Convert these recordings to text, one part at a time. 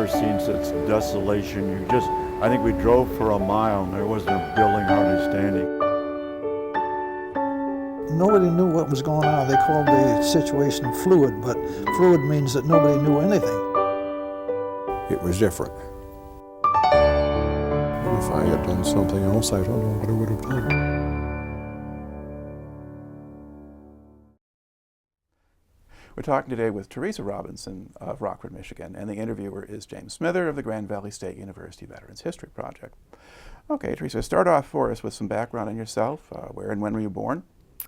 never seen such desolation. I think we drove for a mile and there wasn't a building hardly standing. Nobody knew what was going on. They called the situation fluid, but fluid means that nobody knew anything. It was different. If I had done something else, I don't know what I would have done. We're talking today with Theresa Robinson of Rockford, Michigan, and the interviewer is James Smither of the Grand Valley State University Veterans History Project. Okay, Theresa, start off for us with some background on yourself. Where and when were you born?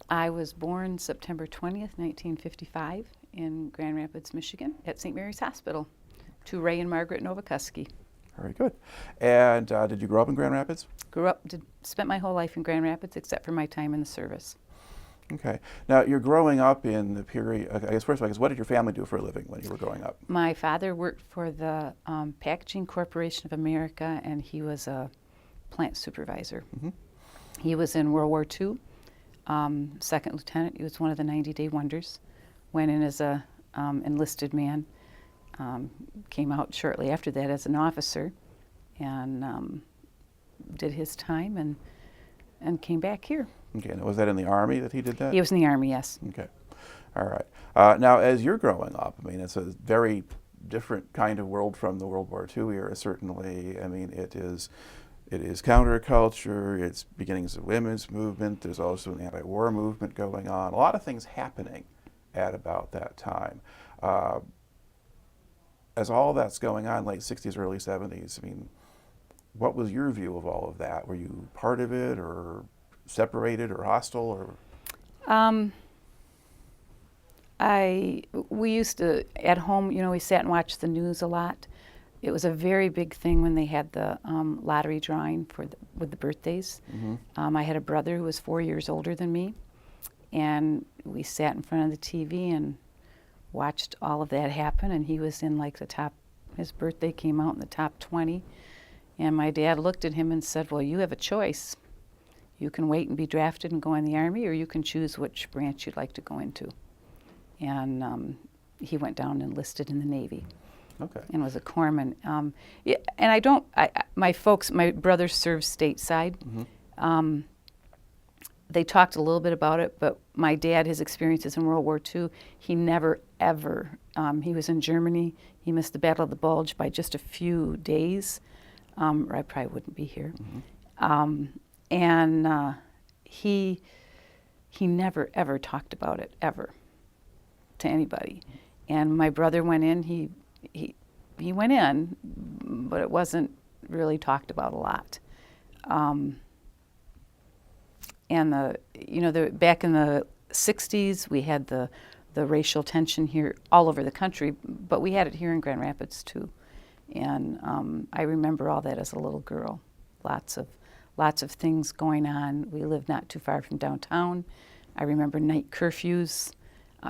I was born September 20th, 1955 in Grand Rapids, Michigan at St. Mary's Hospital to Ray and Margaret Novakuski. Very good. And did you grow up in Grand Rapids? Spent my whole life in Grand Rapids except for my time in the service. Okay. Now, you're growing up in the period, I guess first of all, what did your family do for a living when you were growing up? My father worked for the Packaging Corporation of America, and he was a plant supervisor. Mm-hmm. He was in World War II, second lieutenant. He was one of the 90-day wonders. Went in as a enlisted man, came out shortly after that as an officer, and did his time and came back here. Okay, and was that in the Army that he did that? He was in the Army, yes. Okay, all right. Now, as you're growing up, I mean, it's a very different kind of world from the World War II era, certainly. I mean, it is counterculture, it's beginnings of women's movement, there's also an anti-war movement going on, a lot of things happening at about that time. As all that's going on, late 60s, early 70s, I mean, what was your view of all of that? Were you part of it, or separated, or hostile, or? We used to, at home, we sat and watched the news a lot. It was a very big thing when they had the lottery drawing with the birthdays. Mm-hmm. I had a brother who was 4 years older than me, and we sat in front of the TV and watched all of that happen, and he was in like his birthday came out in the top 20, and my dad looked at him and said, well, you have a choice. You can wait and be drafted and go in the Army, or you can choose which branch you'd like to go into. And he went down and enlisted in the Navy. Okay. And was a corpsman. And my brother served stateside. Mm-hmm. They talked a little bit about it, but my dad, his experiences in World War II, he never, ever, he was in Germany. He missed the Battle of the Bulge by just a few days, or I probably wouldn't be here. Mm-hmm. He never, ever talked about it, ever, to anybody. And my brother went in, he went in, but it wasn't really talked about a lot. Back in the 60s, we had the racial tension here all over the country, but we had it here in Grand Rapids too. And I remember all that as a little girl. Lots of things going on. We lived not too far from downtown. I remember night curfews,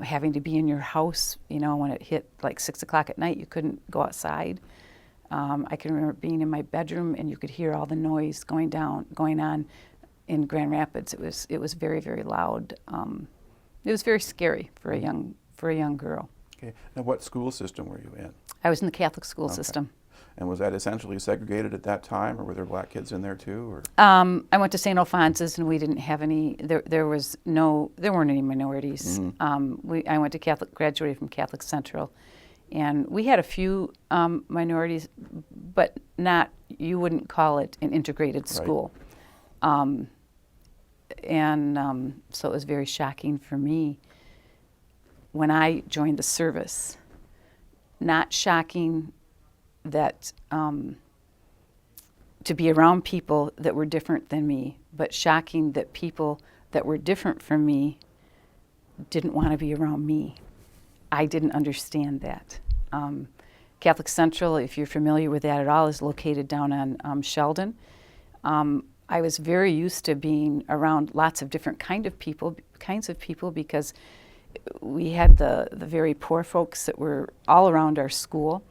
having to be in your house, when it hit like 6 o'clock at night, you couldn't go outside. I can remember being in my bedroom and you could hear all the noise going on in Grand Rapids. It was very, very loud. It was very scary for a young girl. Okay. Now, what school system were you in? I was in the Catholic school system. And was that essentially segregated at that time, or were there black kids in there too? Or? I went to St. Alphonsus, and we didn't have any. There weren't any minorities. Mm-hmm. I went to graduated from Catholic Central, and we had a few minorities, but not. You wouldn't call it an integrated school. Right. So it was very shocking for me when I joined the service. Not shocking that to be around people that were different than me, but shocking that people that were different from me didn't want to be around me. I didn't understand that. Catholic Central, if you're familiar with that at all, is located down on Sheldon. I was very used to being around lots of different kinds of people because we had the very poor folks that were all around our school.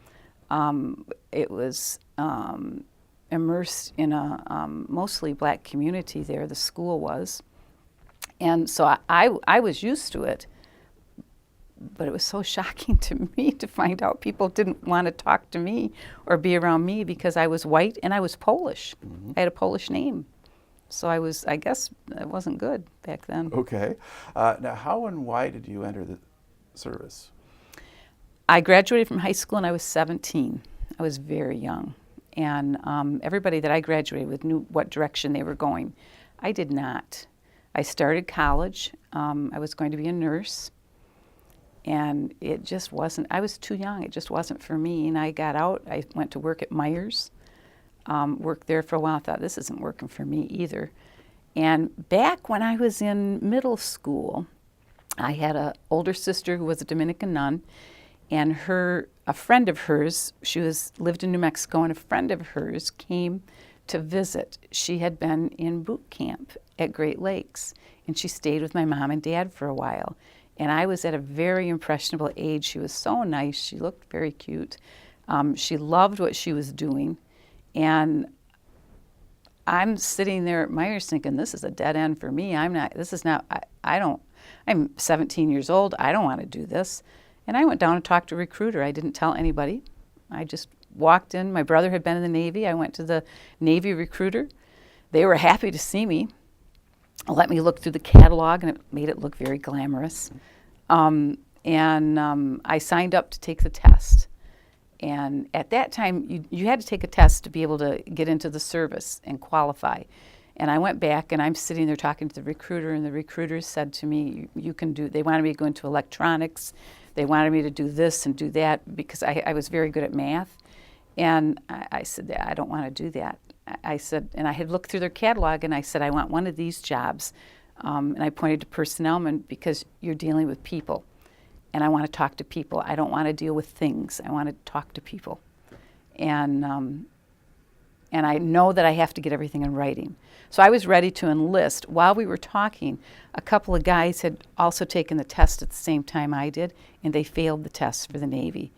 It was immersed in a mostly black community there, the school was. And so I was used to it, But it was so shocking to me to find out people didn't want to talk to me or be around me because I was white and I was Polish. I had a Polish name. So I guess it wasn't good back then. Okay. Now, how and why did you enter the service? I graduated from high school and I was 17. I was very young. And everybody that I graduated with knew what direction they were going. I did not. I started college. I was going to be a nurse. And it just wasn't, I was too young. It just wasn't for me. And I got out. I went to work at Myers. Worked there for a while. I thought, this isn't working for me either. And back when I was in middle school, I had an older sister who was a Dominican nun, and a friend of hers, lived in New Mexico, and a friend of hers came to visit. She had been in boot camp at Great Lakes, and she stayed with my mom and dad for a while. And I was at a very impressionable age. She was so nice. She looked very cute. She loved what she was doing. And I'm sitting there at Myers thinking, this is a dead end for me. I'm 17 years old. I don't want to do this. And I went down and talked to a recruiter. I didn't tell anybody. I just walked in. My brother had been in the Navy. I went to the Navy recruiter. They were happy to see me. Let me look through the catalog, and it made it look very glamorous. I signed up to take the test. And at that time, you had to take a test to be able to get into the service and qualify. And I went back, and I'm sitting there talking to the recruiter, and the recruiter said to me, they wanted me to go into electronics. They wanted me to do this and do that because I was very good at math. And I said, I don't want to do that. I said, and I had looked through their catalog, and I said, I want one of these jobs. And I pointed to personnelman because you're dealing with people. And I want to talk to people. I don't want to deal with things. I want to talk to people. And I know that I have to get everything in writing. So I was ready to enlist. While we were talking, a couple of guys had also taken the test at the same time I did, and they failed the test for the Navy.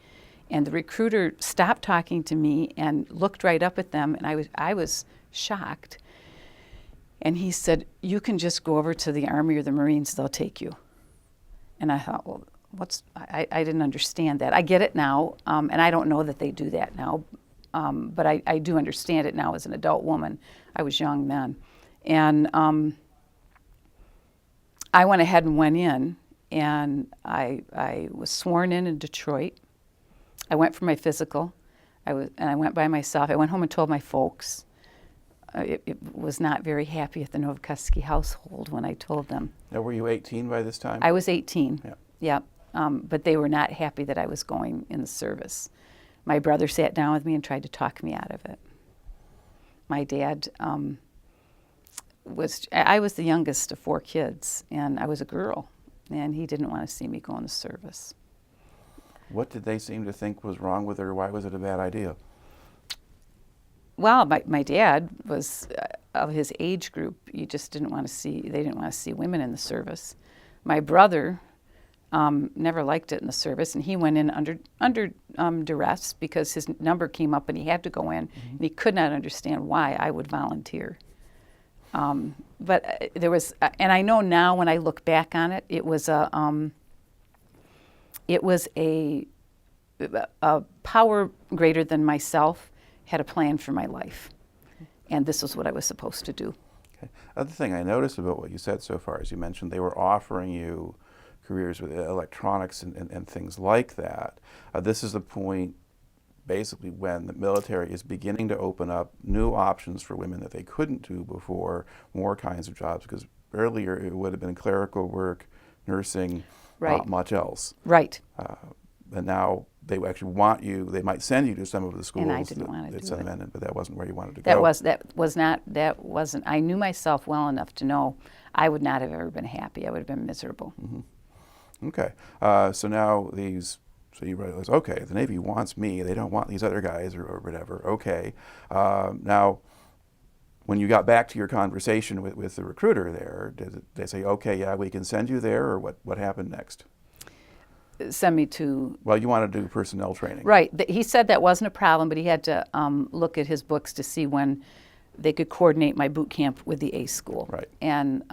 And the recruiter stopped talking to me and looked right up at them, and I was shocked. And he said, you can just go over to the Army or the Marines, they'll take you. And I thought, well, I didn't understand that. I get it now, and I don't know that they do that now, but I do understand it now as an adult woman. I was young then. And I went ahead and went in, and I was sworn in Detroit. I went for my physical, and I went by myself. I went home and told my folks. It was not very happy at the Novokuski household when I told them. Now, were you 18 by this time? I was 18. Yeah. Yeah. But they were not happy that I was going in the service. My brother sat down with me and tried to talk me out of it. My dad I was the youngest of 4 kids, and I was a girl, and he didn't want to see me go in the service. What did they seem to think was wrong with her? Why was it a bad idea? Well, my dad was of his age group. They didn't want to see women in the service. My brother never liked it in the service, and he went in under duress because his number came up and he had to go in, and he could not understand why I would volunteer. But there was, and I know now when I look back on it, it was a power greater than myself had a plan for my life, and this was what I was supposed to do. Okay. Other thing I noticed about what you said so far is you mentioned they were offering you careers with electronics and things like that. This is the point basically when the military is beginning to open up new options for women that they couldn't do before, more kinds of jobs, because earlier it would have been clerical work, nursing, Right. not much else. Right. And now they actually want you, they might send you to some of the schools And I didn't want to do send it. them in, but that wasn't where you wanted to That go. wasn't, I knew myself well enough to know I would not have ever been happy. I would have been miserable. Okay. So now so you realize, okay, the Navy wants me, they don't want these other guys or whatever. Okay. Now, when you got back to your conversation with the recruiter there, did they say, okay, yeah, we can send you there, or what happened next? Send me to... Well, you want to do personnel training. Right. He said that wasn't a problem, but he had to look at his books to see when they could coordinate my boot camp with the A school. Right. And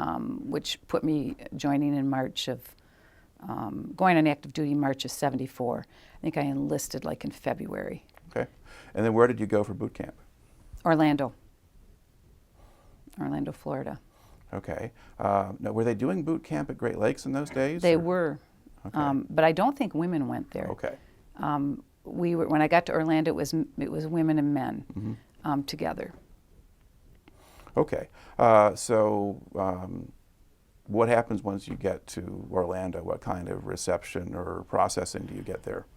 which put me joining in March of going on active duty March of '74. I think I enlisted like in February. Okay. And then where did you go for boot camp? Orlando, Florida. Okay. Now, were they doing boot camp at Great Lakes in those days? They or- were, Okay. but I don't think women went there. Okay. We were, when I got to Orlando, it was women and men together. Okay. What happens once you get to Orlando? What kind of reception or processing do you get there?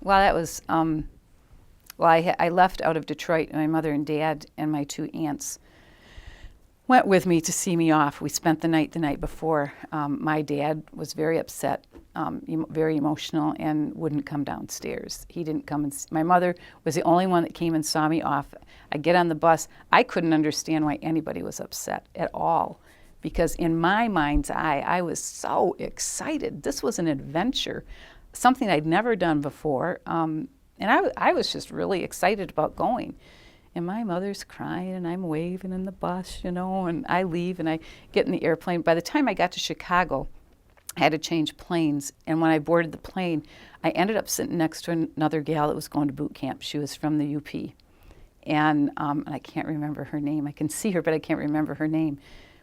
Well, that was, I left out of Detroit. My mother and dad and my 2 aunts went with me to see me off. We spent the night before. My dad was very upset, very emotional, and wouldn't come downstairs. He didn't come and my mother was the only one that came and saw me off. I get on the bus. I couldn't understand why anybody was upset at all, because in my mind's eye, I was so excited. This was an adventure, something I'd never done before, and I was just really excited about going. And my mother's crying, and I'm waving in the bus, and I leave, and I get in the airplane. By the time I got to Chicago, I had to change planes, and when I boarded the plane, I ended up sitting next to another gal that was going to boot camp. She was from the UP, and I can't remember her name. I can see her, but I can't remember her name.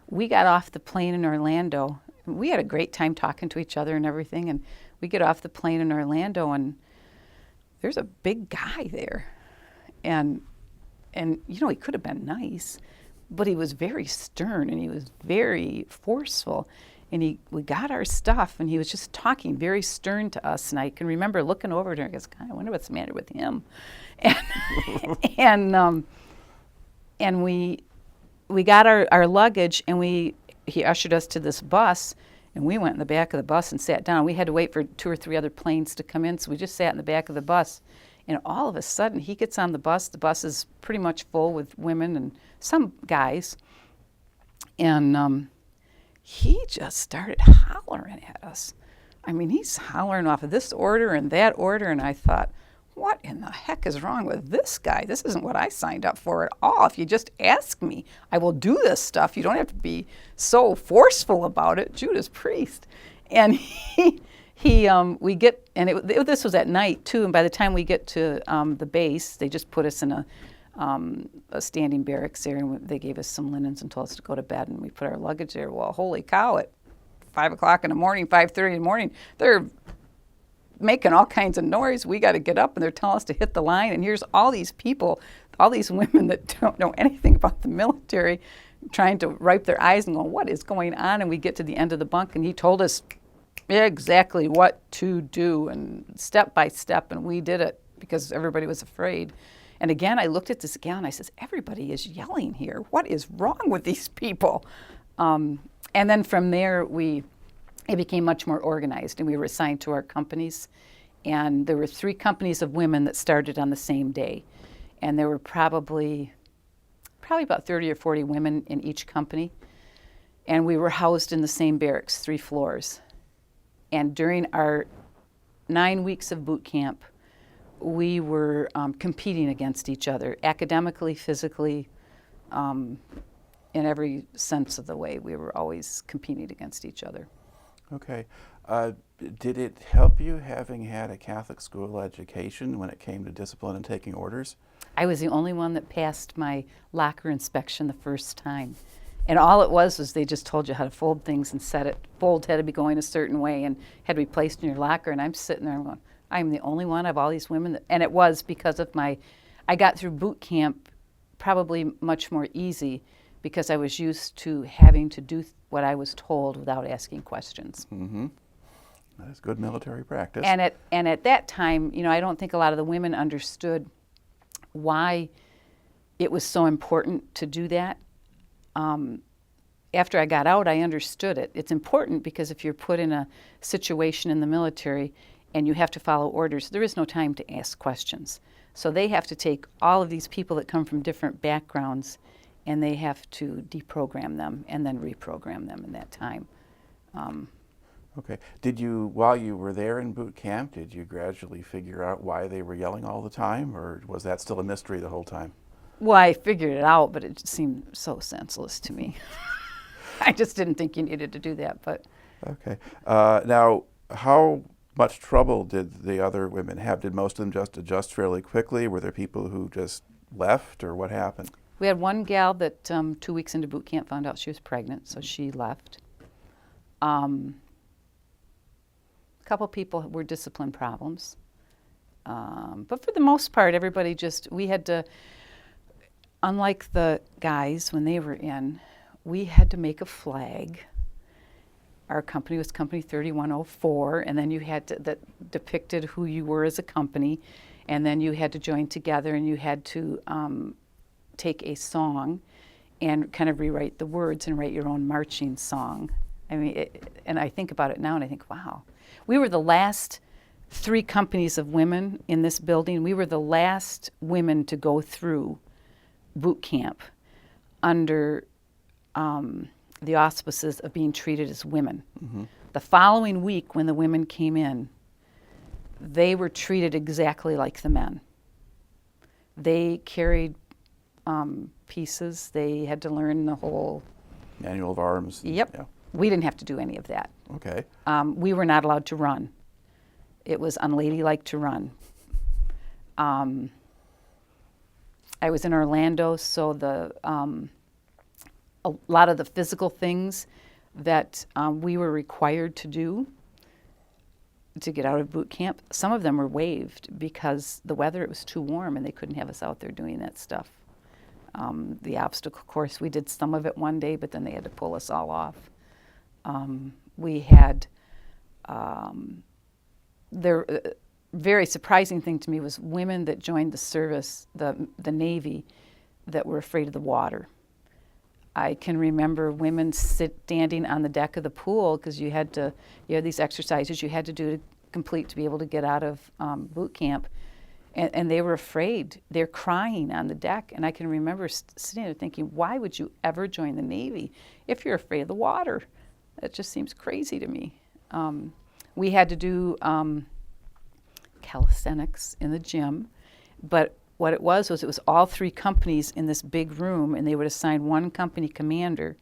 We got off the plane in Orlando. We had a great time talking to each other and everything, and we get off the plane in Orlando, and there's a big guy there, and he could have been nice, but he was very stern and he was very forceful. And we got our stuff, and he was just talking very stern to us. And I can remember looking over at her and goes, God, I wonder what's the matter with him. And we got our luggage, and he ushered us to this bus, and we went in the back of the bus and sat down. We had to wait for 2 or 3 other planes to come in, so we just sat in the back of the bus. And all of a sudden, he gets on the bus. The bus is pretty much full with women and some guys. And he just started hollering at us. I mean, he's hollering off of this order and that order. And I thought, what in the heck is wrong with this guy? This isn't what I signed up for at all. If you just ask me, I will do this stuff. You don't have to be so forceful about it. Judas Priest. And this was at night too, and by the time we get to the base, they just put us in a standing barracks there, and they gave us some linens and told us to go to bed, and we put our luggage there. Well, holy cow, at 5 o'clock in the morning, 5:30 in the morning, they're making all kinds of noise. We got to get up, and they're telling us to hit the line, and here's all these people, all these women that don't know anything about the military, trying to wipe their eyes and going, what is going on? And we get to the end of the bunk, and he told us exactly what to do, and step by step, and we did it because everybody was afraid. And again, I looked at this gal and I says, everybody is yelling here. What is wrong with these people? And then from there, it became much more organized, and we were assigned to our companies. And there were 3 companies of women that started on the same day. And there were probably about 30 or 40 women in each company. And we were housed in the same barracks, 3 floors. And during our 9 weeks of boot camp, we were competing against each other, academically, physically, in every sense of the way. We were always competing against each other. Okay. Did it help you having had a Catholic school education when it came to discipline and taking orders? I was the only one that passed my locker inspection the first time. And all it was they just told you how to fold things and set it. Fold had to be going a certain way and had to be placed in your locker. And I'm sitting there and going, I'm the only one of all these women. And it was because of I got through boot camp probably much more easy because I was used to having to do what I was told without asking questions. Mm-hmm. That's good military practice. And at that time, I don't think a lot of the women understood why it was so important to do that. After I got out, I understood it. It's important because if you're put in a situation in the military and you have to follow orders, there is no time to ask questions. So they have to take all of these people that come from different backgrounds and they have to deprogram them and then reprogram them in that time. Okay. While you were there in boot camp, did you gradually figure out why they were yelling all the time, or was that still a mystery the whole time? Well, I figured it out, but it just seemed so senseless to me. I just didn't think you needed to do that, but. Okay. Now, How much trouble did the other women have? Did most of them just adjust fairly quickly? Were there people who just left, or what happened? We had one gal that 2 weeks into boot camp found out she was pregnant, so she left. A couple people were discipline problems. But for the most part, everybody we had to, unlike the guys when they were in, we had to make a flag. Our company was Company 3104, and then you had to, that depicted who you were as a company, and then you had to join together, and you had to take a song and kind of rewrite the words and write your own marching song. I mean, and I think about it now, and I think, wow. We were the last 3 companies of women in this building. We were the last women to go through boot camp under the auspices of being treated as women. Mm-hmm. The following week, when the women came in, they were treated exactly like the men. They carried pieces. They had to learn the whole Manual of arms. Yep. Yeah. We didn't have to do any of that. Okay. We were not allowed to run. It was unladylike to run. I was in Orlando, so a lot of the physical things that we were required to do to get out of boot camp, some of them were waived because the weather, it was too warm and they couldn't have us out there doing that stuff. The obstacle course, we did some of it one day, but then they had to pull us all off. We had, very surprising thing to me was women that joined the service, the Navy, that were afraid of the water. I can remember women standing on the deck of the pool because you had these exercises you had to do to complete to be able to get out of boot camp, and they were afraid. They're crying on the deck, and I can remember sitting there thinking, why would you ever join the Navy if you're afraid of the water? That just seems crazy to me. We had to do calisthenics in the gym, but what it was all 3 companies in this big room, and they would assign one company commander,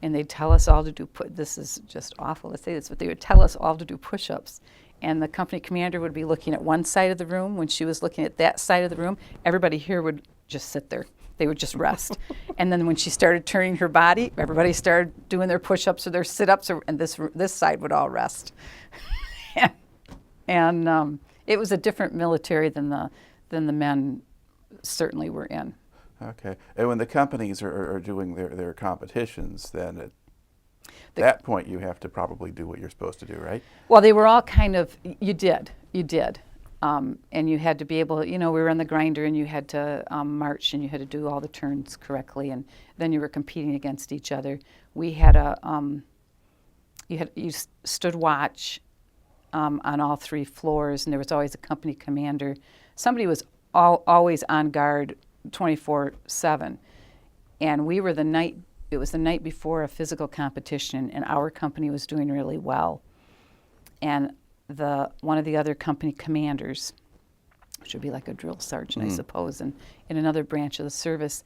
and they'd tell us all to do, this is just awful to say this, but they would tell us all to do push-ups. And the company commander would be looking at one side of the room. When she was looking at that side of the room, everybody here would just sit there. They would just rest. And then when she started turning her body, everybody started doing their push-ups or their sit-ups, and this side would all rest. and it was a different military than the men certainly were in. Okay. And when the companies are doing their competitions, then at that point you have to probably do what you're supposed to do, right? Well, they were all kind of, you did. And you had to be able, we were on the grinder, and you had to march, and you had to do all the turns correctly, and then you were competing against each other. We had you stood watch on all 3 floors, and there was always a company commander. Somebody was always on guard 24/7. And we were it was the night before a physical competition, and our company was doing really well. And one of the other company commanders, which would be like a drill sergeant, I suppose, and in another branch of the service,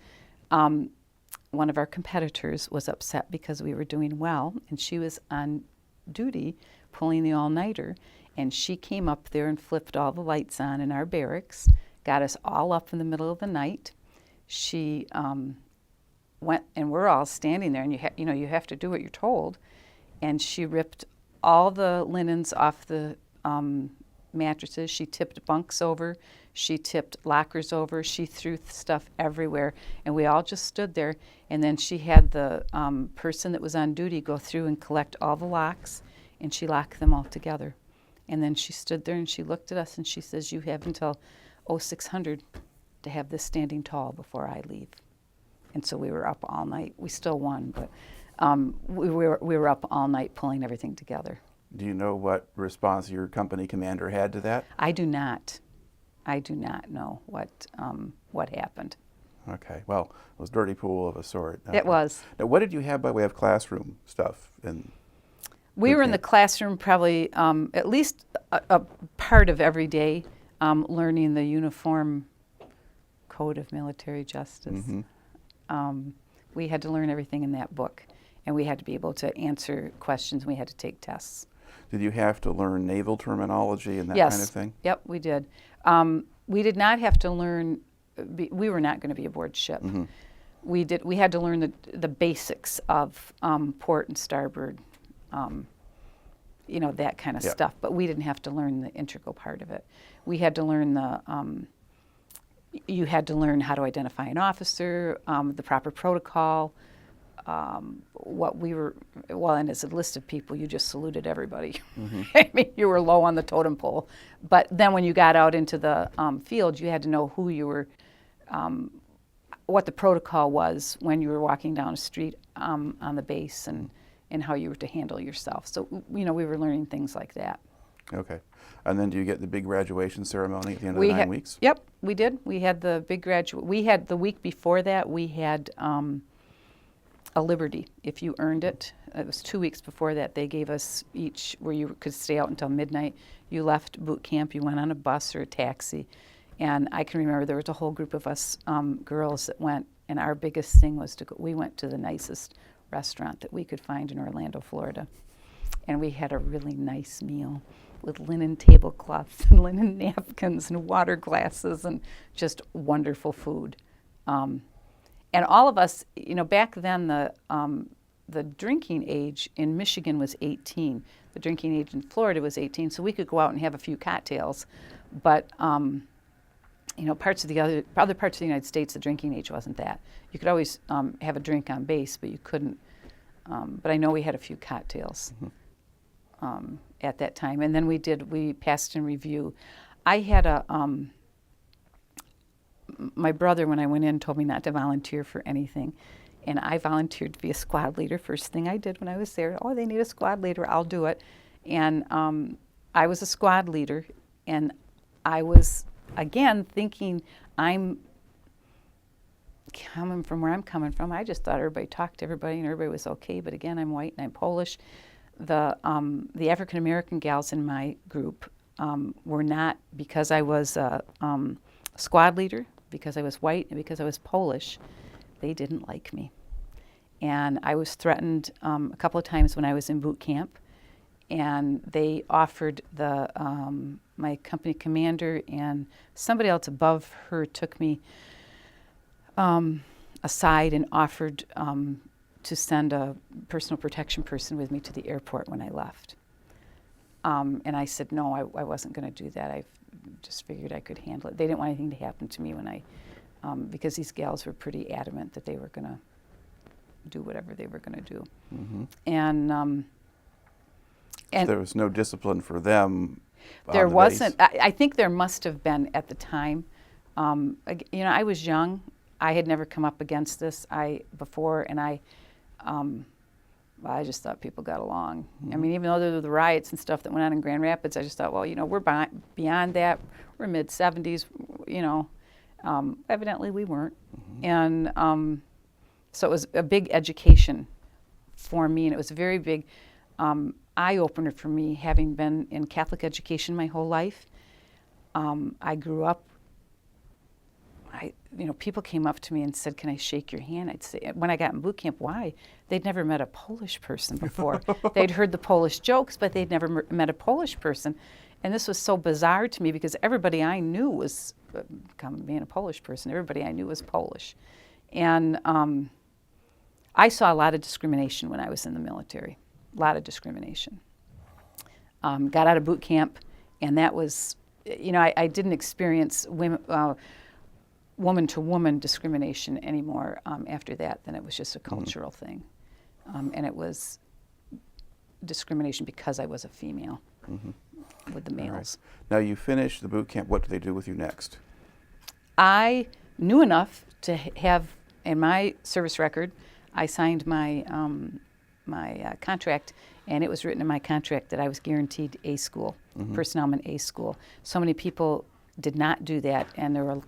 one of our competitors was upset because we were doing well, and she was on duty pulling the all-nighter, and she came up there and flipped all the lights on in our barracks, got us all up in the middle of the night. She went, and we're all standing there, and you have to do what you're told, and she ripped all the linens off the mattresses. She tipped bunks over. She tipped lockers over. She threw stuff everywhere, and we all just stood there. And then she had the person that was on duty go through and collect all the locks, and she locked them all together. And then she stood there and she looked at us and she says, "You have until 0600 to have this standing tall before I leave." And so we were up all night. We still won, but we were up all night pulling everything together. Do you know what response your company commander had to that? I do not know what happened. Okay, well, it was dirty pool of a sort. It was. Now, what did you have by way of classroom stuff? We were in the classroom probably at least a part of every day, learning the Uniform Code of Military Justice. Mm-hmm. We had to learn everything in that book, and we had to be able to answer questions. We had to take tests. Did you have to learn naval terminology and that Yes. kind of thing? Yep, we did. We did not have to learn. We were not going to be aboard ship. We had to learn the basics of port and starboard, that kind of Yeah. stuff. But we didn't have to learn the integral part of it. We had to learn you had to learn how to identify an officer, the proper protocol. And as enlisted people, you just saluted everybody. I mean, you were low on the totem pole. But then when you got out into the field, you had to know who you were, what the protocol was when you were walking down a street on the base and how you were to handle yourself. So, we were learning things like that. Okay. And then do you get the big graduation ceremony at the end of the 9 weeks? Yep, we did. We had the big graduate. We had the week before that, we had a liberty if you earned it. It was 2 weeks before that. They gave us each where you could stay out until midnight. You left boot camp, you went on a bus or a taxi. And I can remember there was a whole group of us girls that went, and our biggest thing was we went to the nicest restaurant that we could find in Orlando, Florida. And we had a really nice meal with linen tablecloths and linen napkins and water glasses and just wonderful food. And all of us, back then the drinking age in Michigan was 18. The drinking age in Florida was 18, so we could go out and have a few cocktails. But other parts of the United States, the drinking age wasn't that. You could always have a drink on base, but you couldn't. But I know we had a few cocktails at that time. And then we passed in review. I had my brother, when I went in, told me not to volunteer for anything. And I volunteered to be a squad leader. First thing I did when I was there, they need a squad leader, I'll do it. And I was a squad leader, and I was, again, thinking I'm coming from where I'm coming from. I just thought everybody talked to everybody and everybody was okay. But again, I'm white and I'm Polish. The African American gals in my group were not, because I was a squad leader, because I was white, and because I was Polish, they didn't like me. And I was threatened a couple of times when I was in boot camp, and they offered my company commander and somebody else above her took me aside and offered to send a personal protection person with me to the airport when I left. And I said, no, I wasn't going to do that. I just figured I could handle it. They didn't want anything to happen to me because these gals were pretty adamant that they were going to do whatever they were going to do. Mm-hmm. And so there was no discipline for them. There wasn't. I think there must have been at the time. I was young. I had never come up against this before, and I just thought people got along. Mm-hmm. I mean, even though there were the riots and stuff that went on in Grand Rapids, I just thought, we're beyond that. We're mid-70s, Evidently we weren't. Mm-hmm. And so it was a big education for me, and it was a very big eye-opener for me, having been in Catholic education my whole life. I grew up, people came up to me and said, can I shake your hand? I'd say, when I got in boot camp, why? They'd never met a Polish person before. They'd heard the Polish jokes, but they'd never met a Polish person. And this was so bizarre to me because everybody I knew was, being a Polish person, everybody I knew was Polish. And I saw a lot of discrimination when I was in the military, a lot of discrimination. Got out of boot camp, and that was, I didn't experience woman-to-woman discrimination anymore after that. Then it was just a cultural thing. And it was discrimination because I was a female with the males. Right. Now you finished the boot camp. What do they do with you next? I knew enough to have, in my service record, I signed my contract, and it was written in my contract that I was guaranteed A school, personnelman A school. So many people did not do that, and there was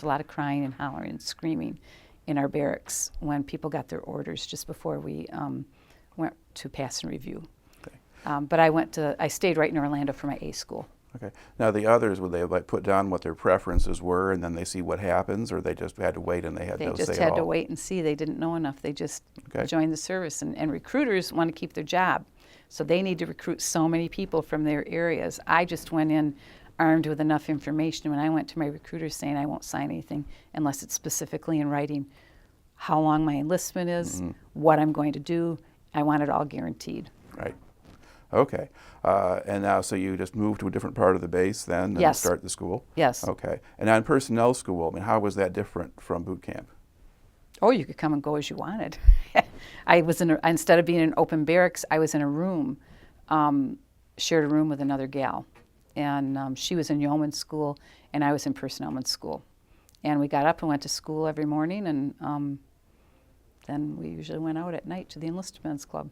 a lot of crying and hollering and screaming in our barracks when people got their orders just before we went to pass and review. Okay. But I stayed right in Orlando for my A school. Okay. Now the others, would they put down what their preferences were, and then they see what happens, or they just had to wait and they had no say at all? They just had to wait and see. They didn't know enough. They just joined the service, and recruiters want to keep their job. So they need to recruit so many people from their areas. I just went in armed with enough information when I went to my recruiter saying I won't sign anything unless it's specifically in writing how long my enlistment is, what I'm going to do. I want it all guaranteed. Right. Okay. And now, so you just moved to a different part of the base then and Yes. start the school? Yes. Okay. And now in personnel school, I mean, how was that different from boot camp? Oh, you could come and go as you wanted. I was instead of being in open barracks, I was in a room, shared a room with another gal. And she was in yeoman school, and I was in personnelman school. And we got up and went to school every morning, and then we usually went out at night to the enlisted men's club.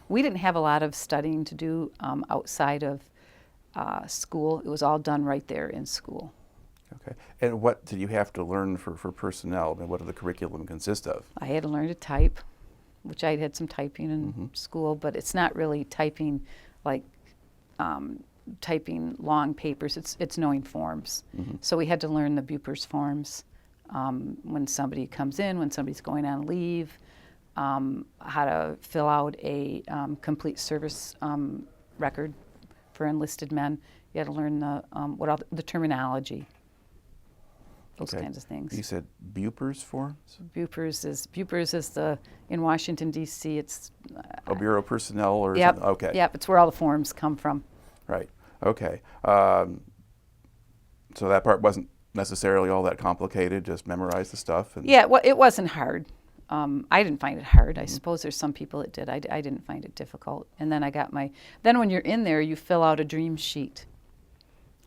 We didn't have a lot of studying to do outside of school. It was all done right there in school. Okay. And what did you have to learn for personnel? I mean, what did the curriculum consist of? I had to learn to type, which I had some typing in school, but it's not really typing like typing long papers. It's knowing forms. So we had to learn the Bupers forms when somebody comes in, when somebody's going on leave, how to fill out a complete service record for enlisted men. You had to learn the terminology. Those kinds of things. You said Bupers forms? Bupers is the in Washington D.C. It's Bureau personnel or yep, something? Okay. Yep, it's where all the forms come from. Right. Okay. So that part wasn't necessarily all that complicated. Just memorize the stuff. And Yeah, well, it wasn't hard. I didn't find it hard. I suppose there's some people that did. I didn't find it difficult. And then I got then when you're in there, you fill out a dream sheet.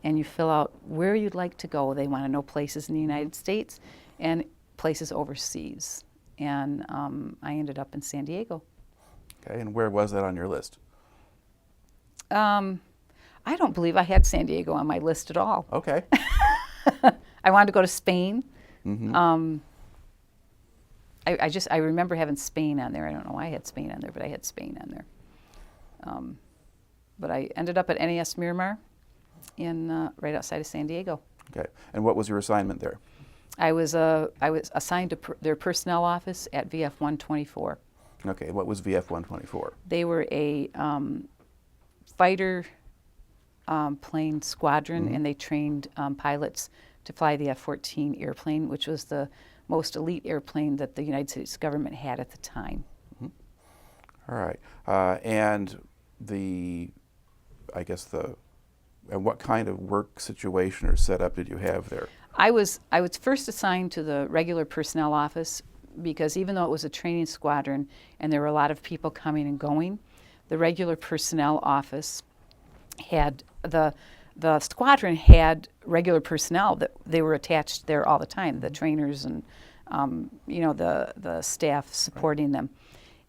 And you fill out where you'd like to go. They want to know places in the United States and places overseas. And I ended up in San Diego. Okay. And where was that on your list? I don't believe I had San Diego on my list at all. Okay. I wanted to go to Spain. I remember having Spain on there. I don't know why I had Spain on there, but I had Spain on there. But I ended up at NAS Miramar right outside of San Diego. Okay. And what was your assignment there? I was assigned to their personnel office at VF 124. Okay. What was VF 124? They were a fighter plane squadron, and they trained pilots to fly the F-14 airplane, which was the most elite airplane that the United States government had at the time. All right. And and what kind of work situation or setup did you have there? I was first assigned to the regular personnel office because even though it was a training squadron and there were a lot of people coming and going, the regular personnel office had the squadron had regular personnel that they were attached there all the time, the trainers and the staff supporting them.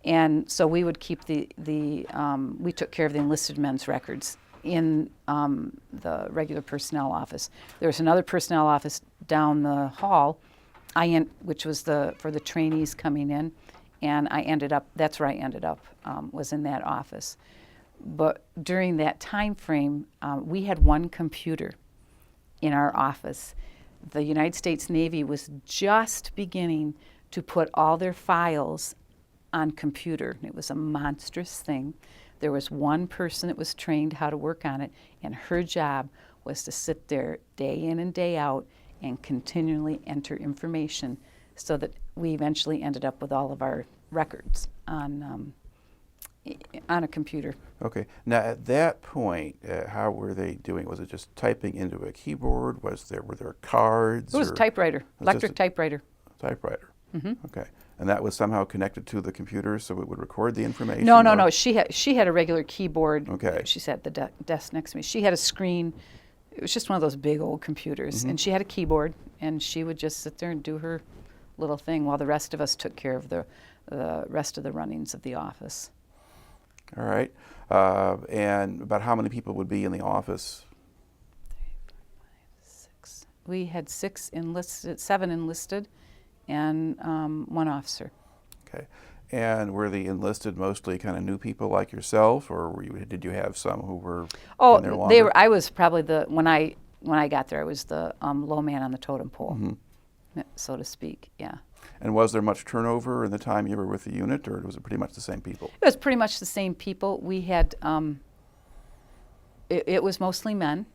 And so we would keep we took care of the enlisted men's records in the regular personnel office. There was another personnel office down the hall, which was for the trainees coming in, and that's where I ended up, was in that office. But during that time frame, we had one computer in our office. The United States Navy was just beginning to put all their files on computer. It was a monstrous thing. There was one person that was trained how to work on it, and her job was to sit there day in and day out and continually enter information so that we eventually ended up with all of our records on a computer. Okay. Now, at that point, how were they doing? Was it just typing into a keyboard? Were there cards? It was a typewriter, electric typewriter. typewriter. Okay. And that was somehow connected to the computer, so it would record the information? No. She had a regular keyboard. Okay. She sat at the desk next to me. She had a screen. It was just one of those big old computers, and she had a keyboard, and she would just sit there and do her little thing while the rest of us took care of the rest of the runnings of the office. All right. And about how many people would be in the office? 6. We had 7 enlisted, and 1 officer. Okay. And were the enlisted mostly kind of new people like yourself, or did you have some who were in there longer? I was probably when I got there, I was the low man on the totem pole, so to speak. Yeah. And was there much turnover in the time you were with the unit, or was it pretty much the same people? It was pretty much the same people. We had, it was mostly men.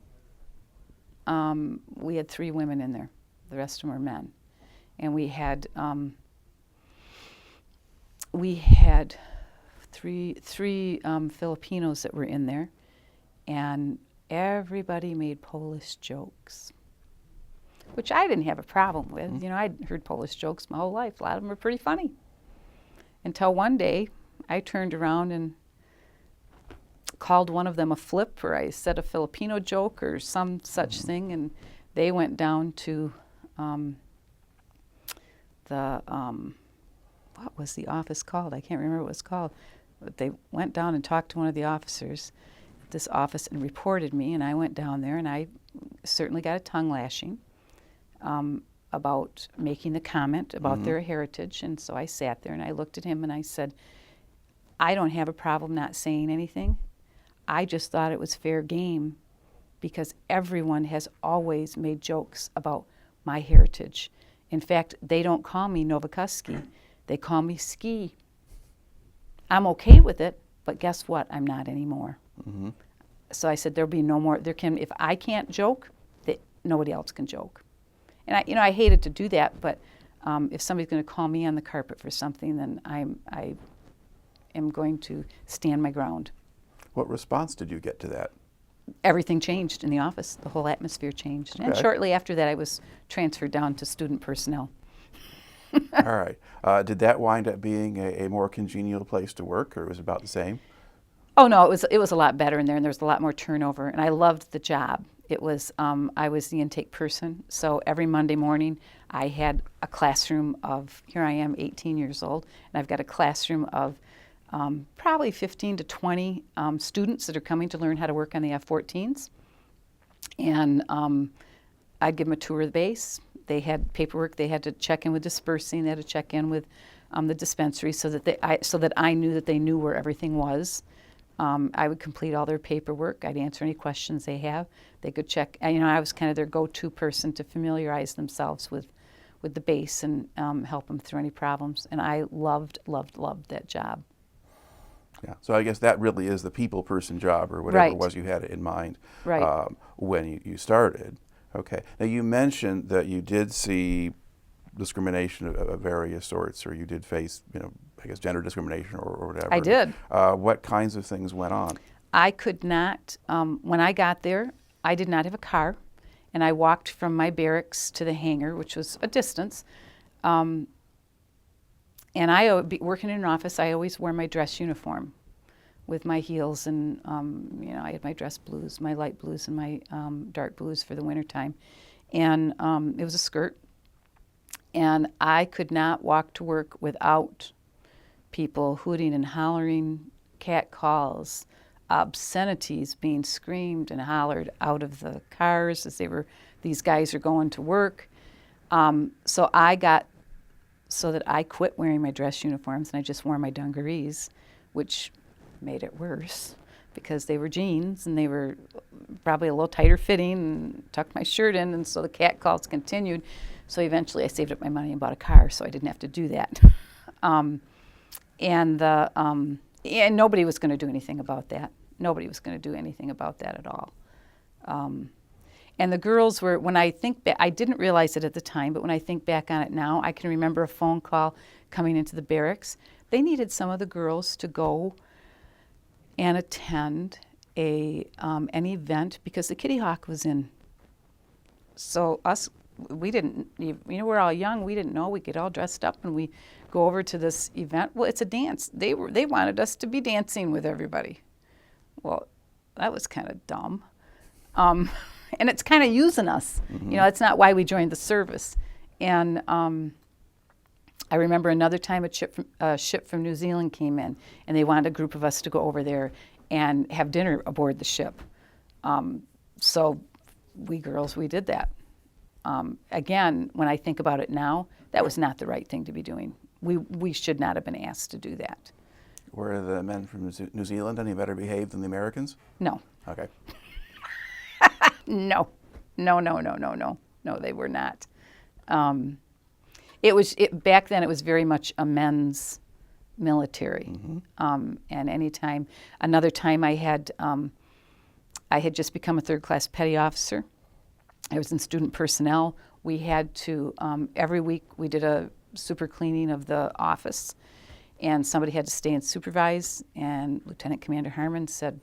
We had 3 women in there. The rest of them were men. And we had three Filipinos that were in there, and everybody made Polish jokes, which I didn't have a problem with. You know, I'd heard Polish jokes my whole life. A lot of them were pretty funny. Until one day, I turned around and called one of them a flip, or I said a Filipino joke or some such thing, and they went down to what was the office called? I can't remember what it was called. But they went down and talked to one of the officers at this office and reported me, and I went down there, and I certainly got a tongue lashing about making the comment about their heritage. And so I sat there and I looked at him and I said, I don't have a problem not saying anything. I just thought it was fair game because everyone has always made jokes about my heritage. In fact, they don't call me Novokuski. They call me Ski. I'm okay with it, but guess what? I'm not anymore. So I said, there'll be no more. If I can't joke, nobody else can joke. And I hated to do that, but if somebody's going to call me on the carpet for something, then I am going to stand my ground. What response did you get to that? Everything changed in the office. The whole atmosphere changed. And shortly after that, I was transferred down to student personnel. All right. Did that wind up being a more congenial place to work, or was it about the same? Oh no, it was a lot better in there, and there was a lot more turnover, and I loved the job. It was I was the intake person, so every Monday morning I had a classroom of, here I am, 18 years old, and I've got a classroom of probably 15 to 20 students that are coming to learn how to work on the F-14s, and I'd give them a tour of the base. They had paperwork. They had to check in with dispersing. They had to check in with the dispensary so that I knew that they knew where everything was. I would complete all their paperwork. I'd answer any questions they have. They could check. And, I was kind of their go-to person to familiarize themselves with the base and help them through any problems. And I loved that job. Yeah. So I guess that really is the people person job, or whatever it was you had in mind when you started. Okay. Now you mentioned that you did see discrimination of various sorts, or you did face, I guess, gender discrimination or whatever. I did. What kinds of things went on? I could not, when I got there, I did not have a car, and I walked from my barracks to the hangar, which was a distance. And working in an office, I always wore my dress uniform with my heels, and I had my dress blues, my light blues, and my dark blues for the wintertime. And it was a skirt. And I could not walk to work without people hooting and hollering, cat calls, obscenities being screamed and hollered out of the cars as these guys are going to work. So that I quit wearing my dress uniforms and I just wore my dungarees, which made it worse because they were jeans and they were probably a little tighter fitting, and tucked my shirt in, and so the cat calls continued. So eventually I saved up my money and bought a car so I didn't have to do that. And nobody was going to do anything about that. Nobody was going to do anything about that at all. And the girls were, when I think back, I didn't realize it at the time, but when I think back on it now, I can remember a phone call coming into the barracks. They needed some of the girls to go and attend an event because the Kitty Hawk was in. So we didn't, we're all young, we didn't know. We get all dressed up and we go over to this event. Well, it's a dance. They wanted us to be dancing with everybody. Well, that was kind of dumb. And it's kind of using us. It's not why we joined the service. And I remember another time a ship from New Zealand came in, and they wanted a group of us to go over there and have dinner aboard the ship. So we girls, we did that. Again, when I think about it now, that was not the right thing to be doing. We should not have been asked to do that. Were the men from New Zealand any better behaved than the Americans? No. Okay. No, they were not. Back then it was very much a men's military. And another time I had just become a third-class petty officer. I was in student personnel. We had to, every week we did a super cleaning of the office, and somebody had to stay and supervise, and Lieutenant Commander Harmon said,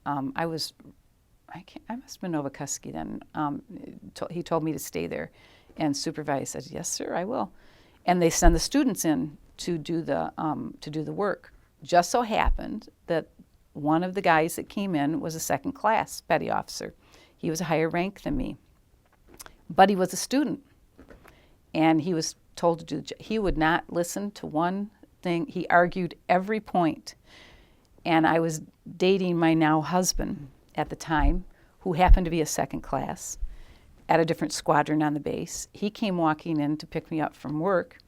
I must have been Novokuski then. He told me to stay there and supervise. I said, yes, sir, I will. And they send the students in to do the work. Just so happened that one of the guys that came in was a second class petty officer. He was a higher rank than me, but he was a student, and he was told to do. He would not listen to one thing. He argued every point. And I was dating my now husband at the time, who happened to be a second class at a different squadron on the base. He came walking in to pick me up from work,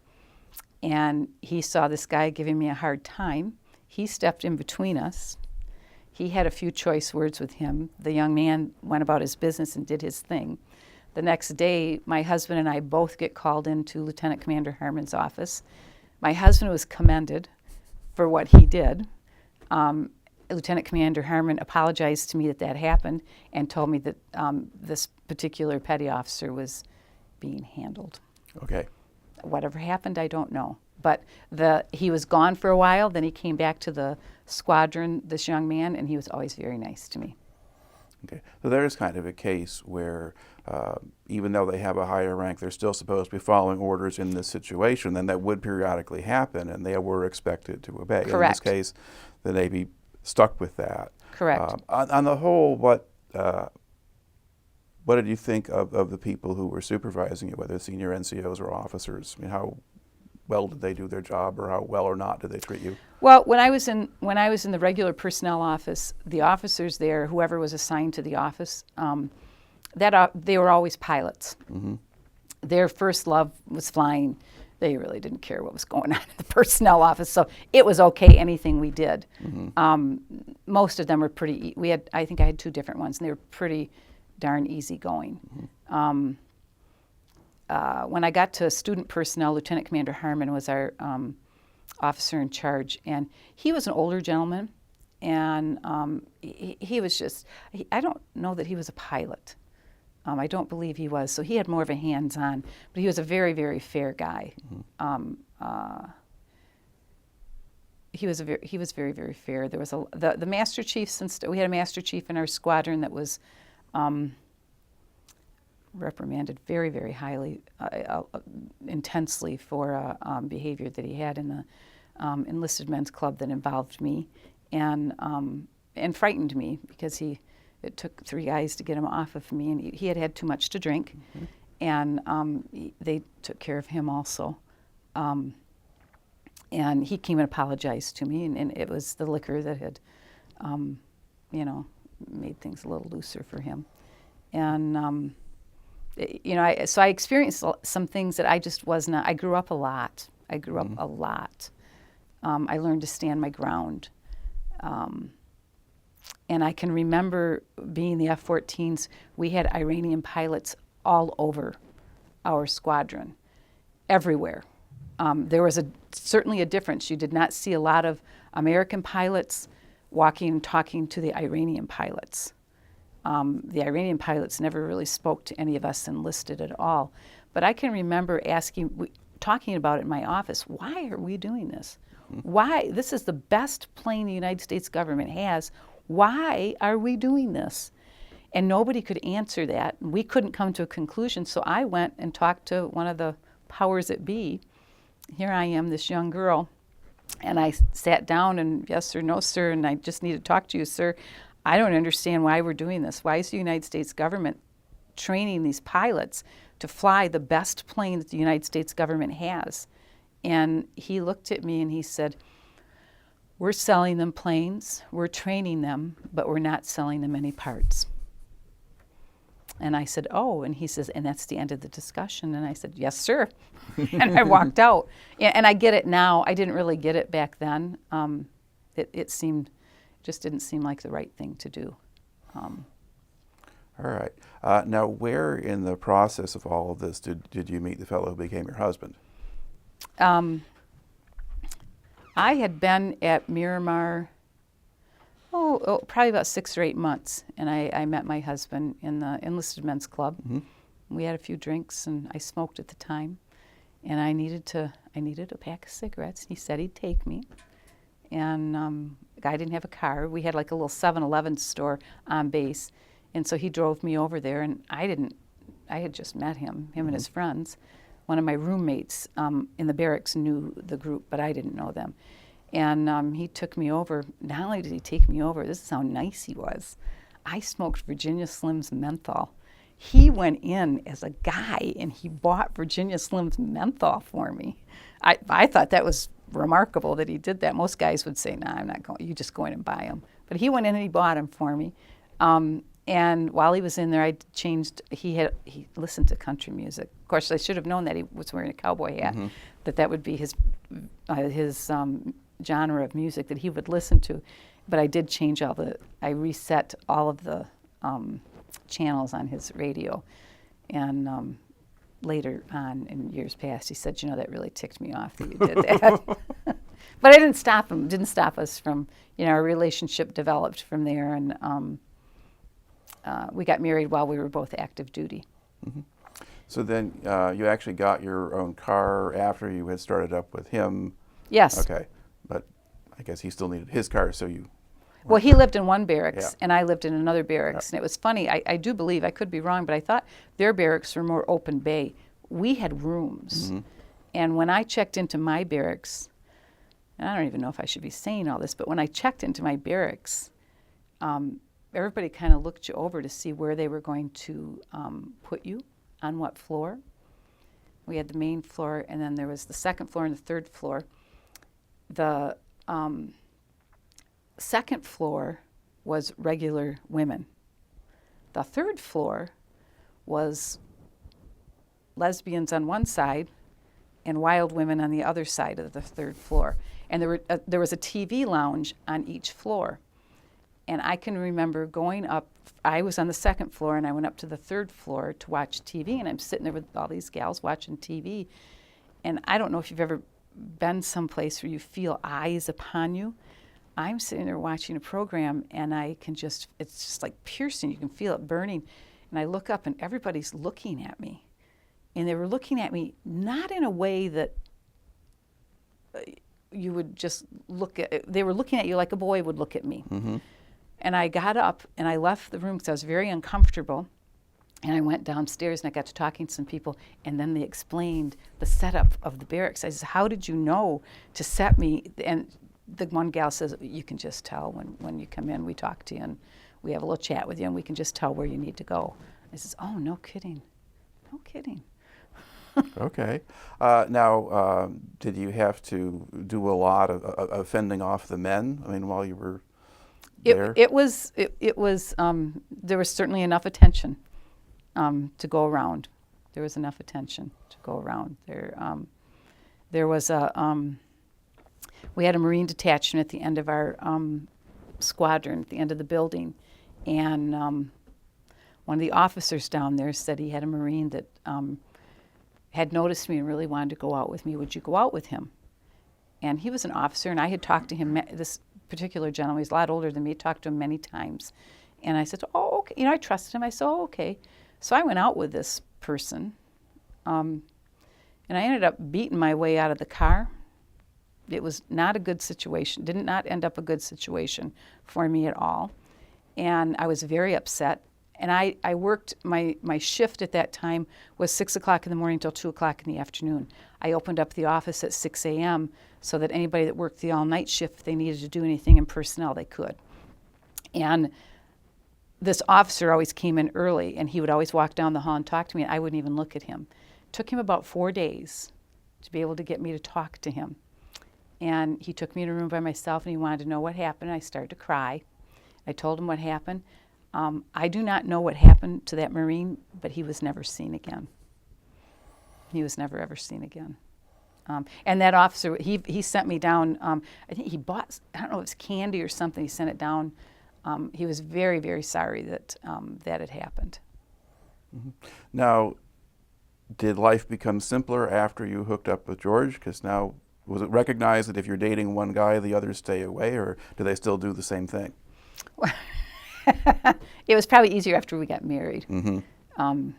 and he saw this guy giving me a hard time. He stepped in between us. He had a few choice words with him. The young man went about his business and did his thing. The next day, my husband and I both get called into Lieutenant Commander Harmon's office. My husband was commended for what he did. Lieutenant Commander Harmon apologized to me that happened and told me that this particular petty officer was being handled. Okay. Whatever happened, I don't know. But he was gone for a while. Then he came back to the squadron, this young man, and he was always very nice to me. Okay. So there is kind of a case where even though they have a higher rank, they're still supposed to be following orders in this situation, and that would periodically happen, and they were expected to obey. Correct. In this case, the Navy stuck with that. Correct. On the whole, what did you think of the people who were supervising you, whether senior NCOs or officers? I mean, how well did they do their job, or how well or not did they treat you? Well, when I was in the regular personnel office, the officers there, whoever was assigned to the office, they were always pilots. Mm-hmm. Their first love was flying. They really didn't care what was going on in the personnel office, so it was okay anything we did. Mm-hmm. Most of them were pretty. I think I had two different ones, and they were pretty darn easygoing. Mm-hmm. When I got to student personnel, Lieutenant Commander Harmon was our officer in charge, and he was an older gentleman, and he was just. I don't know that he was a pilot. I don't believe he was, so he had more of a hands-on, but he was a very, very fair guy. Mm-hmm. He was very, very fair. There was the Master Chief, since we had a Master Chief in our squadron that was reprimanded very, very highly, intensely for behavior that he had in the enlisted men's club that involved me, and frightened me because it took 3 guys to get him off of me, and he had had too much to drink, Mm-hmm. and they took care of him also. And he came and apologized to me, and it was the liquor that had, made things a little looser for him. And, so I experienced some things that I just was not. I grew up a lot. Mm-hmm. A lot. I learned to stand my ground. And I can remember being the F-14s, we had Iranian pilots all over our squadron, everywhere. There was certainly a difference. You did not see a lot of American pilots walking and talking to the Iranian pilots. The Iranian pilots never really spoke to any of us enlisted at all. But I can remember talking about it in my office, why are we doing this? Why? This is the best plane the United States government has. Why are we doing this? And nobody could answer that. We couldn't come to a conclusion, so I went and talked to one of the powers that be. Here I am, this young girl, and I sat down and, yes sir, no sir, and I just need to talk to you, sir. I don't understand why we're doing this. Why is the United States government training these pilots to fly the best plane that the United States government has? And he looked at me and he said, we're selling them planes, we're training them, but we're not selling them any parts. And I said, oh, and he says, and that's the end of the discussion. And I said, yes, sir. And I walked out. And I get it now. I didn't really get it back then. It just didn't seem like the right thing to do. All All right. Now, where in the process of all of this did you meet the fellow who became your husband? I had been at Miramar, probably about 6 or 8 months, and I met my husband in the enlisted men's club. We had a few drinks, and I smoked at the time, and I needed a pack of cigarettes. He said he'd take me, and the guy didn't have a car. We had like a little 7-Eleven store on base, and so he drove me over there, and I had just met him and his friends. One of my roommates in the barracks knew the group, but I didn't know them. And he took me over. Not only did he take me over, this is how nice he was. I smoked Virginia Slim's menthol. He went in as a guy and he bought Virginia Slim's menthol for me. I thought that was remarkable that he did that. Most guys would say, "Nah, I'm not going. You just go in and buy them." But he went in and he bought them for me. And while he was in there, he listened to country music. Of course, I should have known that he was wearing a cowboy hat, that would be his genre of music that he would listen to. But I did change I reset all of the channels on his radio. And later on, in years past, he said, that really ticked me off that you did that. But I didn't stop him, didn't stop us from, our relationship developed from there. And we got married while we were both active duty. So then you actually got your own car after you had started up with him? Yes. Okay. But I guess he still needed his car, so you... Well, he lived in one barracks, Yeah. and I lived in another barracks. And it was funny, I do believe, I could be wrong, but I thought their barracks were more open bay. We had rooms. And when I checked into my barracks, and I don't even know if I should be saying all this, but when I checked into my barracks, everybody kind of looked you over to see where they were going to put you, on what floor. We had the main floor, and then there was the second floor and the third floor. The second floor was regular women. The third floor was lesbians on one side and wild women on the other side of the third floor. And there was a TV lounge on each floor. And I can remember going up, I was on the second floor and I went up to the third floor to watch TV, and I'm sitting there with all these gals watching TV. And I don't know if you've ever been someplace where you feel eyes upon you. I'm sitting there watching a program and it's just like piercing. You can feel it burning. And I look up and everybody's looking at me. And they were looking at me not in a way that you would just they were looking at you like a boy would look at me. And I got up and I left the room because I was very uncomfortable. And I went downstairs and I got to talking to some people, and then they explained the setup of the barracks. I said, "How did you know to set me?" And the one gal says, "You can just tell when you come in, we talk to you and we have a little chat with you and we can just tell where you need to go." I says, "Oh, no kidding. No kidding." Okay. Now, did you have to do a lot of fending off the men? I mean, while you were there? It was there was certainly enough attention to go around. There was enough attention to go around. There was we had a Marine detachment at the end of our squadron, at the end of the building, and one of the officers down there said he had a Marine that had noticed me and really wanted to go out with me. Would you go out with him? And he was an officer, and I had talked to him. This particular gentleman, he's a lot older than me, talked to him many times. And I said, "Oh, okay." I trusted him. I said, "Oh, okay." So I went out with this person, and I ended up beating my way out of the car. It was not a good situation, did not end up a good situation for me at all. And I was very upset. And I worked, my shift at that time was 6 o'clock in the morning till 2 o'clock in the afternoon. I opened up the office at 6 a.m. so that anybody that worked the all-night shift, if they needed to do anything in personnel, they could. And this officer always came in early, and he would always walk down the hall and talk to me, and I wouldn't even look at him. It took him about 4 days to be able to get me to talk to him. And he took me in a room by myself, and he wanted to know what happened. I started to cry. I told him what happened. I do not know what happened to that Marine, but he was never seen again. He was never, ever seen again. And that officer, he sent me down, I think he bought, I don't know if it's candy or something, he sent it down he was very, very sorry that that had happened. Now, did life become simpler after you hooked up with George? Because now, was it recognized that if you're dating one guy, the others stay away, or do they still do the same thing? It was probably easier after we got married. Mm-hmm.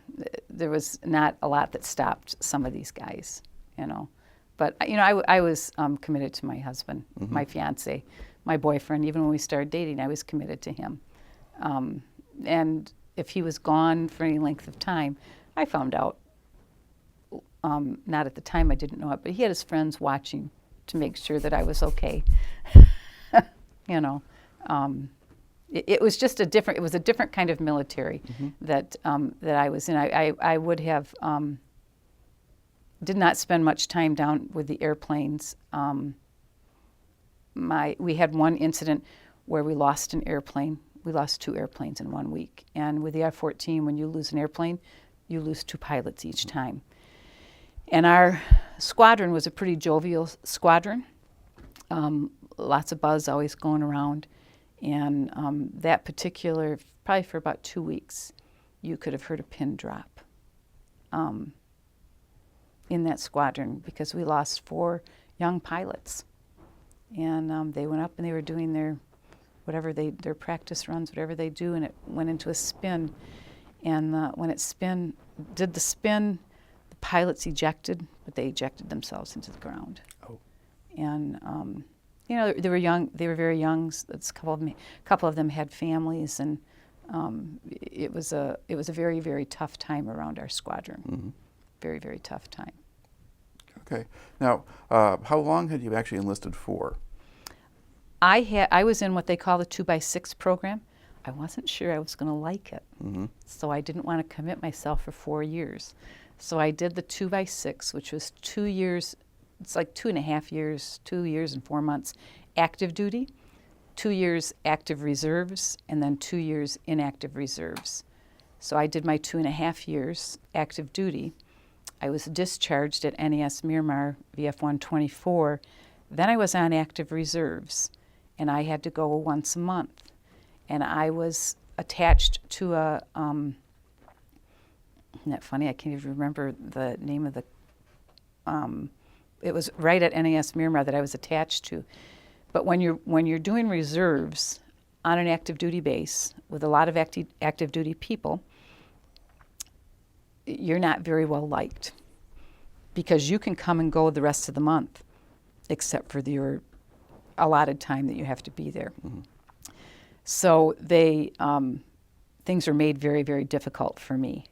There was not a lot that stopped some of these guys, you know. But, you know, I was committed to my husband, my fiance, my boyfriend. Even when we started dating, I was committed to him. And if he was gone for any length of time, I found out, not at the time, I didn't know it, but he had his friends watching to make sure that I was okay. You know, it was just a different kind of military that I was in. I would have, did not spend much time down with the airplanes. We had one incident where we lost an airplane. We lost 2 airplanes in 1 week. And with the F-14, when you lose an airplane, you lose 2 pilots each time. And our squadron was a pretty jovial squadron. Lots of buzz always going around. And that particular, probably for about 2 weeks, you could have heard a pin drop in that squadron because we lost 4 young pilots. And they went up and they were doing their their practice runs, whatever they do, and it went into a spin. And when it did the spin, the pilots ejected, but they ejected themselves into the ground. Oh. And you know, they were young. They were very young. A couple of them had families, and it was a very, very tough time around our squadron. Mm-hmm. Very, very tough time. Okay. Now, how long had you actually enlisted for? I was in what they call the 2x6 program. I wasn't sure I was going to like it, so I didn't want to commit myself for 4 years. So I did the 2x6, which was 2 years. It's like 2.5 years, 2 years and 4 months active duty, 2 years active reserves, and then 2 years inactive reserves. So I did my 2.5 years active duty. I was discharged at NAS Miramar VF-124. Then I was on active reserves, and I had to go once a month. And I was attached to a, isn't that funny? I can't even remember the name of the, it was right at NAS Miramar that I was attached to. But when you're doing reserves on an active duty base with a lot of active duty people, you're not very well liked because you can come and go the rest of the month except for your allotted time that you have to be there. Mm-hmm. So things were made very, very difficult for me.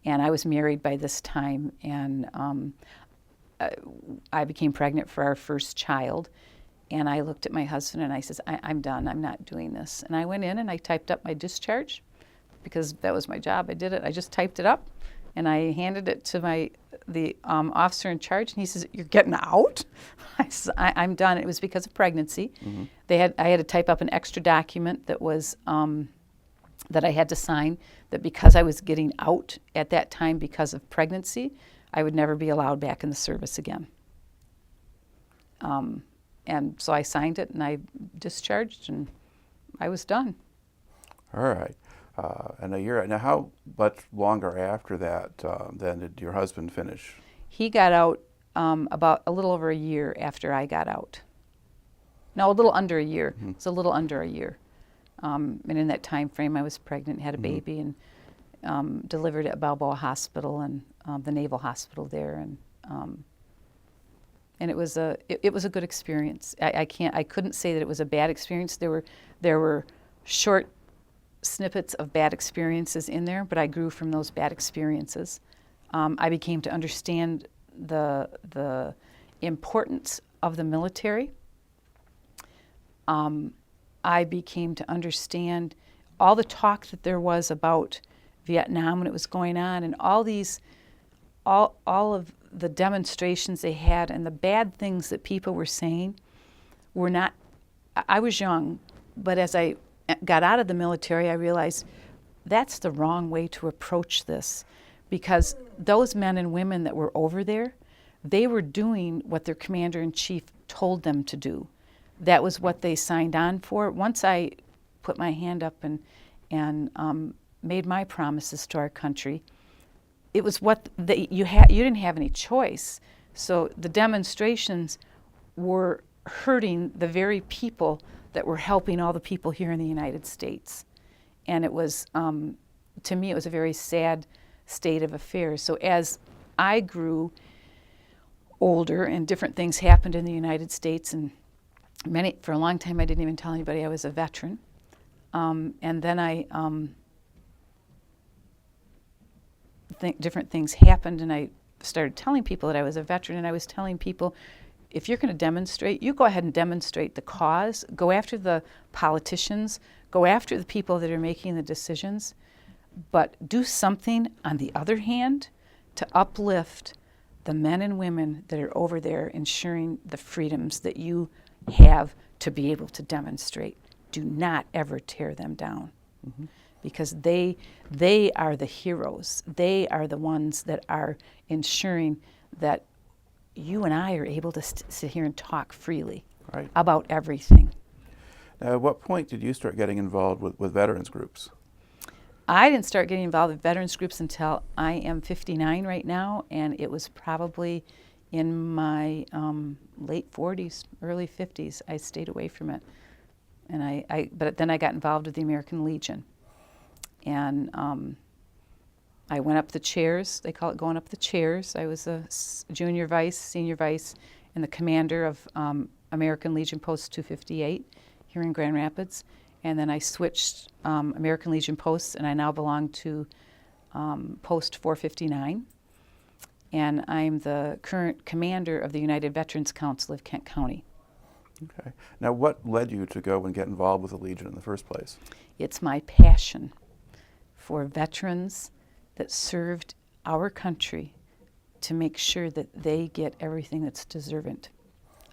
And I was married by this time, and I became pregnant for our first child. And I looked at my husband and I said, I'm done, I'm not doing this. And I went in and I typed up my discharge because that was my job. I did it, I just typed it up and I handed it to the officer in charge, and he says, "You're getting out?" I said, I'm done. It was because of pregnancy. Mm-hmm. I had to type up an extra document that was that I had to sign, that because I was getting out at that time because of pregnancy, I would never be allowed back in the service again. And so I signed it and I discharged and I was done. All right. And a year. Now, how much longer after that then did your husband finish? He got out about a little over a year after I got out. No, a little under a year. Mm-hmm. It's a little under a year. And in that time frame, I was pregnant, had a baby, and delivered at Balboa Hospital and the Naval Hospital there, and it was a good experience. I couldn't say that it was a bad experience. There were short snippets of bad experiences in there, but I grew from those bad experiences. I became to understand the importance of the military. I became to understand all the talk that there was about Vietnam when it was going on, and all of the demonstrations they had and the bad things that people were saying were not. I was young, but as I got out of the military, I realized that's the wrong way to approach this, because those men and women that were over there, they were doing what their commander-in-chief told them to do. That was what they signed on for. Once I put my hand up and made my promises to our country. It was what you didn't have any choice. So the demonstrations were hurting the very people that were helping all the people here in the United States. And it was, to me, it was a very sad state of affairs. So as I grew older and different things happened in the United States, and for a long time I didn't even tell anybody I was a veteran. And then different things happened, and I started telling people that I was a veteran, and I was telling people, if you're going to demonstrate, you go ahead and demonstrate the cause, go after the politicians, go after the people that are making the decisions, but do something, on the other hand, to uplift the men and women that are over there ensuring the freedoms that you have to be able to demonstrate. Do not ever tear them down. Mm-hmm. Because they are the heroes. They are the ones that are ensuring that you and I are able to sit here and talk freely about everything. Now, at what point did you start getting involved with veterans groups? I didn't start getting involved with veterans groups until I am 59 right now, and it was probably in my late 40s, early 50s. I stayed away from it, and but then I got involved with the American Legion. And I went up the chairs. They call it going up the chairs. I was a junior vice, senior vice, and the commander of American Legion Post 258 here in Grand Rapids. And then I switched American Legion posts, and I now belong to Post 459. And I'm the current commander of the United Veterans Council of Kent County. Okay. Now, what led you to go and get involved with the Legion in the first place? It's my passion for veterans that served our country to make sure that they get everything that's deserving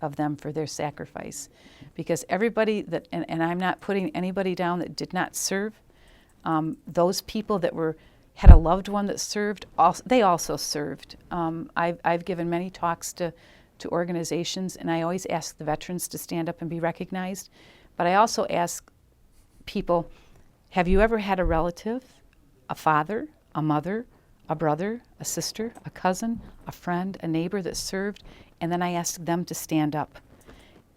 of them for their sacrifice. Because everybody that, and I'm not putting anybody down that did not serve, those people that had a loved one that served, they also served. I've given many talks to organizations, and I always ask the veterans to stand up and be recognized. But I also ask people, have you ever had a relative, a father, a mother, a brother, a sister, a cousin, a friend, a neighbor that served? And then I ask them to stand up.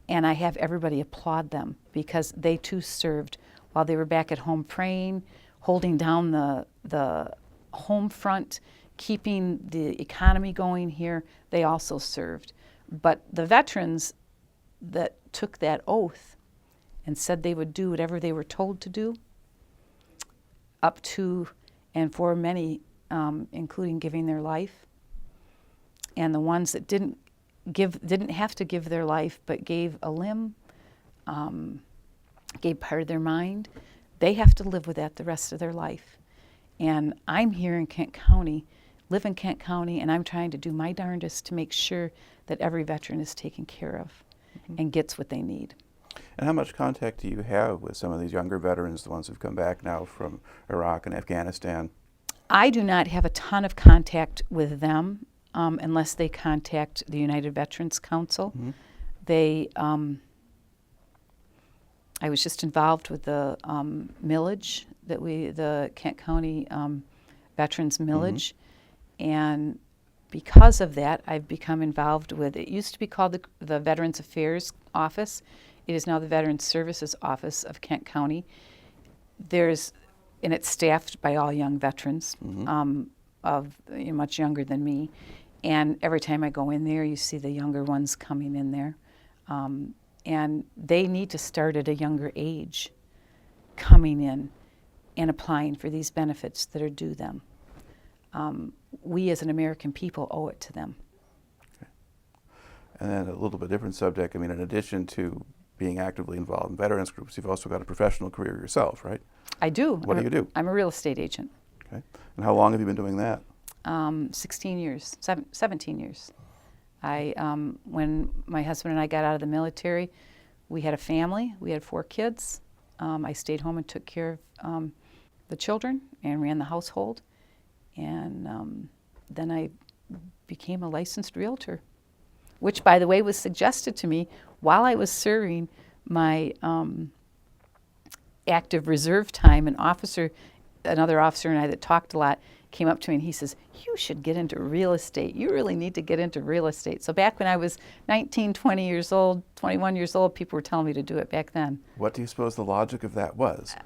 And I have everybody applaud them, because they too served while they were back at home praying, holding down the home front, keeping the economy going here. They also served. But the veterans that took that oath and said they would do whatever they were told to do, up to and for many, including giving their life, and the ones that didn't have to give their life but gave a limb, gave part of their mind, they have to live with that the rest of their life. And I'm here in Kent County, live in Kent County, and I'm trying to do my darndest to make sure that every veteran is taken care of and gets what they need. And how much contact do you have with some of these younger veterans, the ones who've come back now from Iraq and Afghanistan? I do not have a ton of contact with them unless they contact the United Veterans Council. Mm-hmm. I was just involved with the millage the Kent County Veterans Millage, and because of that, I've become involved with, it used to be called the Veterans Affairs Office. It is now the Veterans Services Office of Kent County. And it's staffed by all young veterans, much younger than me. And every time I go in there, you see the younger ones coming in there. And they need to start at a younger age, coming in and applying for these benefits that are due them. We as an American people owe it to them. Okay. And then a little bit different subject. I mean, in addition to being actively involved in veterans groups, you've also got a professional career yourself, right? I do. What do you do? I'm a real estate agent. Okay. And how long have you been doing that? 17 years. When my husband and I got out of the military, we had a family. We had 4 kids. I stayed home and took care of the children and ran the household. And then I became a licensed realtor, which, by the way, was suggested to me while I was serving my active reserve time, another officer and I that talked a lot, came up to me and he says, "You should get into real estate. You really need to get into real estate." So back when I was 19, 20 years old, 21 years old, people were telling me to do it back then. What do you suppose the logic of that was?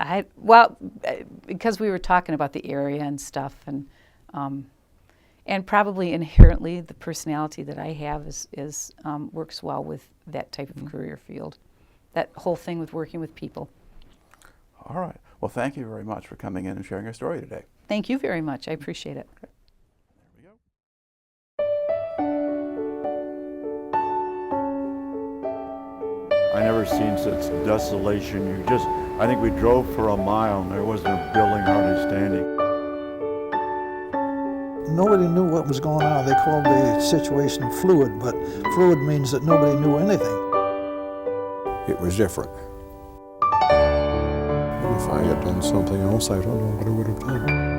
Because we were talking about the area and stuff, and probably inherently the personality that I have is works well with that type of career field. That whole thing with working with people. All right. Well, thank you very much for coming in and sharing your story today. Thank you very much. I appreciate it. There we go. I never seen such desolation. I think we drove for a mile and there wasn't a building hardly standing. Nobody knew what was going on. They called the situation fluid, but fluid means that nobody knew anything. It was different. If I had done something else, I don't know what I would have done.